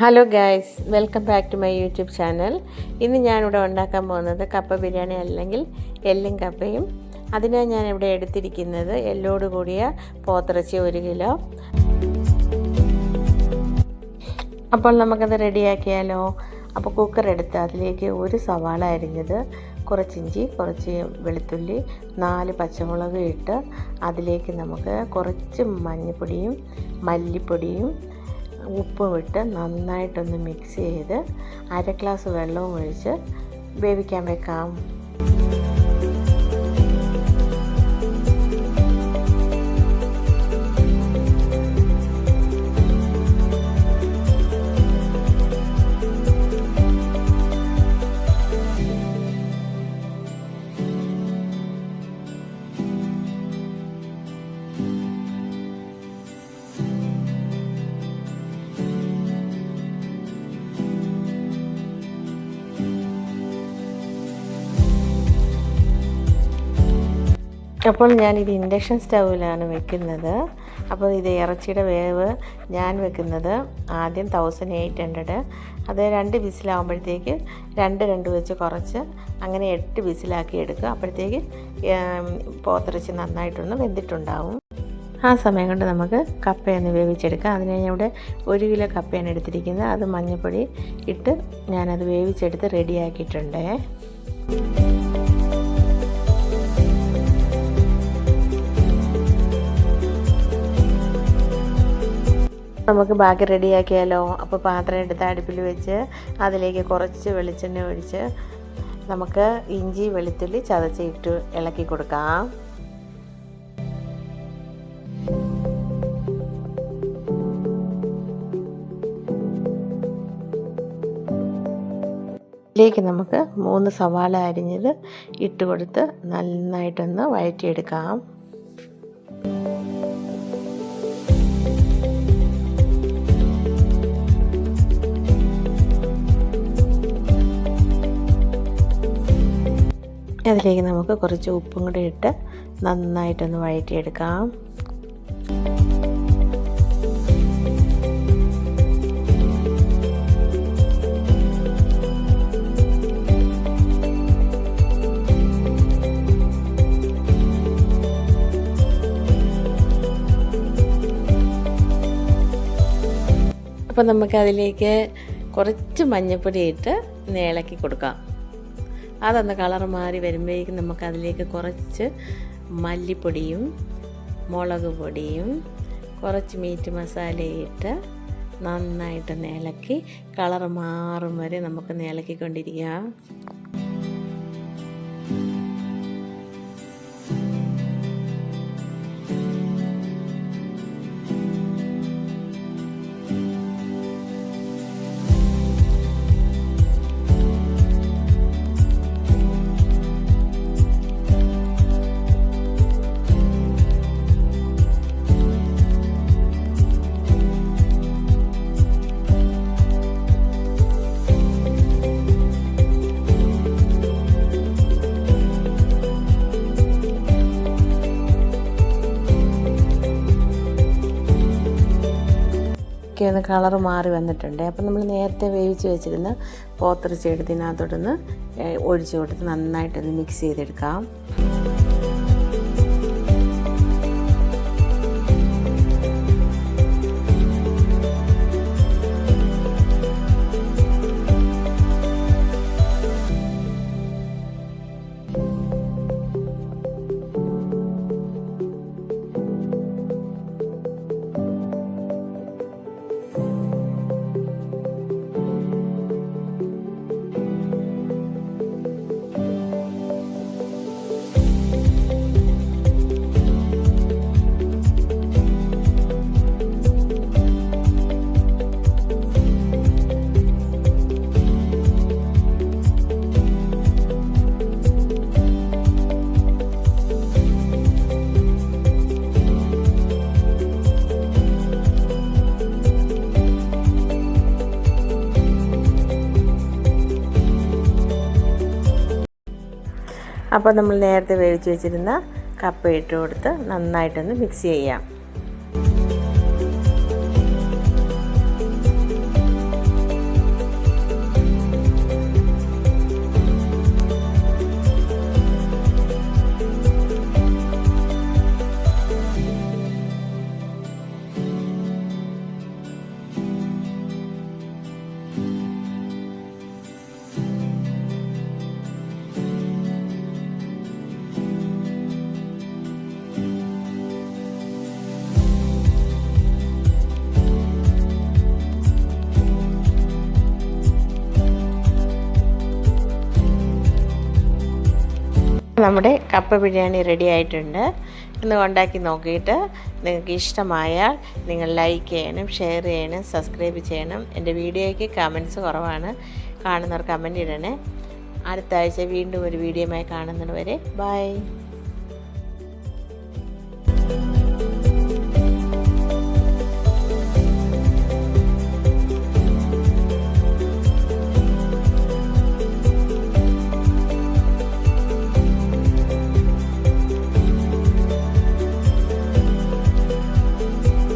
Hello guys, welcome back to my YouTube channel. ഇന്ന് ഞാനിവിടെ ഉണ്ടാക്കാൻ പോകുന്നത് കപ്പ ബിരിയാണി അല്ലെങ്കിൽ എല്ലും കപ്പയും. അതിനായി ഞാനിവിടെ എടുത്തിരിക്കുന്നത് എല്ലോട് കൂടിയ പോത്തിറച്ചി 1 കിലോ. അപ്പോൾ നമുക്കത് റെഡിയാക്കിയാലോ. അപ്പോൾ കുക്കർ എടുത്ത് അതിലേക്ക് 1 സവാള അരിഞ്ഞത്, കുറച്ച് ഇഞ്ചി, കുറച്ച് വെളുത്തുള്ളി, 4 പച്ചമുളക് ഇട്ട് അതിലേക്ക് നമുക്ക് കുറച്ച് മഞ്ഞൾപ്പൊടിയും മല്ലിപ്പൊടിയും ഉപ്പും ഇട്ട് നന്നായിട്ടൊന്ന് മിക്സ് ചെയ്ത് 1/2 ഗ്ലാസ് വെള്ളവും ഒഴിച്ച് വേവിക്കാൻ വെക്കാം. അപ്പോൾ ഞാനിത് ഇൻഡക്ഷൻ സ്റ്റൗവിലാണ് വെക്കുന്നത്. അപ്പോൾ ഇത് ഇറച്ചിയുടെ വേവ് ഞാൻ വെക്കുന്നത് ആദ്യം 1800, അത് 2 വിസിലാകുമ്പോഴത്തേക്ക് 2 വെച്ച് കുറച്ച് അങ്ങനെ 8 വിസിലാക്കി എടുക്കുക. അപ്പോഴത്തേക്ക് പോത്തിറച്ചി നന്നായിട്ടൊന്ന് വെന്തിട്ടുണ്ടാവും. ആ സമയം കൊണ്ട് നമുക്ക് കപ്പയൊന്ന് വേവിച്ചെടുക്കാം. അതിന് ഞാൻ ഇവിടെ 1 കിലോ കപ്പയാണ് എടുത്തിരിക്കുന്നത്. അത് മഞ്ഞൾപ്പൊടി ഇട്ട് ഞാനത് വേവിച്ചെടുത്ത് റെഡിയാക്കിയിട്ടുണ്ട്. നമുക്ക് ബാക്കി റെഡിയാക്കിയാലോ. അപ്പോൾ പാത്രം എടുത്ത് അടുപ്പിൽ വെച്ച് അതിലേക്ക് കുറച്ച് വെളിച്ചെണ്ണ ഒഴിച്ച് നമുക്ക് ഇഞ്ചി വെളുത്തുള്ളി ചതച്ചിട്ട് ഇളക്കി കൊടുക്കാം. ഇതിലേക്ക് നമുക്ക് 3 സവാള അരിഞ്ഞത് ഇട്ട് കൊടുത്ത് നന്നായിട്ടൊന്ന് വഴറ്റിയെടുക്കാം. അതിലേക്ക് നമുക്ക് കുറച്ച് ഉപ്പും കൂടി ഇട്ട് നന്നായിട്ടൊന്ന് വഴറ്റിയെടുക്കാം. അപ്പോൾ നമുക്കതിലേക്ക് കുറച്ച് മഞ്ഞൾപ്പൊടി ഇട്ട് ഇളക്കി കൊടുക്കാം. അതൊന്ന് കളർ മാറി വരുമ്പോഴേക്കും നമുക്കതിലേക്ക് കുറച്ച് മല്ലിപ്പൊടിയും മുളക് പൊടിയും കുറച്ച് മീറ്റ് മസാലയിട്ട് നന്നായിട്ടൊന്ന് ഇളക്കി കളർ മാറും വരെ നമുക്ക് ഇളക്കിക്കൊണ്ടിരിക്കാം. ഒന്ന് കളർ മാറി വന്നിട്ടുണ്ട്. അപ്പം നമ്മൾ നേരത്തെ വേവിച്ച് വെച്ചിരുന്ന പോത്തിറച്ചി എടുത്ത് ഇതിനകത്തോട്ടൊന്ന് ഒഴിച്ച് കൊടുത്ത് നന്നായിട്ടൊന്ന് മിക്സ് ചെയ്തെടുക്കാം. അപ്പോൾ നമ്മൾ നേരത്തെ വേവിച്ച് വെച്ചിരുന്ന കപ്പ ഇട്ട് കൊടുത്ത് നന്നായിട്ടൊന്ന് മിക്സ് ചെയ്യാം. നമ്മുടെ കപ്പ ബിരിയാണി റെഡി ആയിട്ടുണ്ട്. ഒന്ന് ഉണ്ടാക്കി നോക്കിയിട്ട് നിങ്ങൾക്ക് ഇഷ്ടമായാൽ നിങ്ങൾ ലൈക്ക് ചെയ്യണം, ഷെയർ ചെയ്യണം, സബ്സ്ക്രൈബ് ചെയ്യണം. എൻ്റെ വീഡിയോയ്ക്ക് കമൻറ്റ്സ് കുറവാണ്, കാണുന്നവർ കമൻറ്റ് ഇടണേ. അടുത്ത ആഴ്ച വീണ്ടും ഒരു വീഡിയോയുമായി കാണുന്നത് വരെ ബൈ.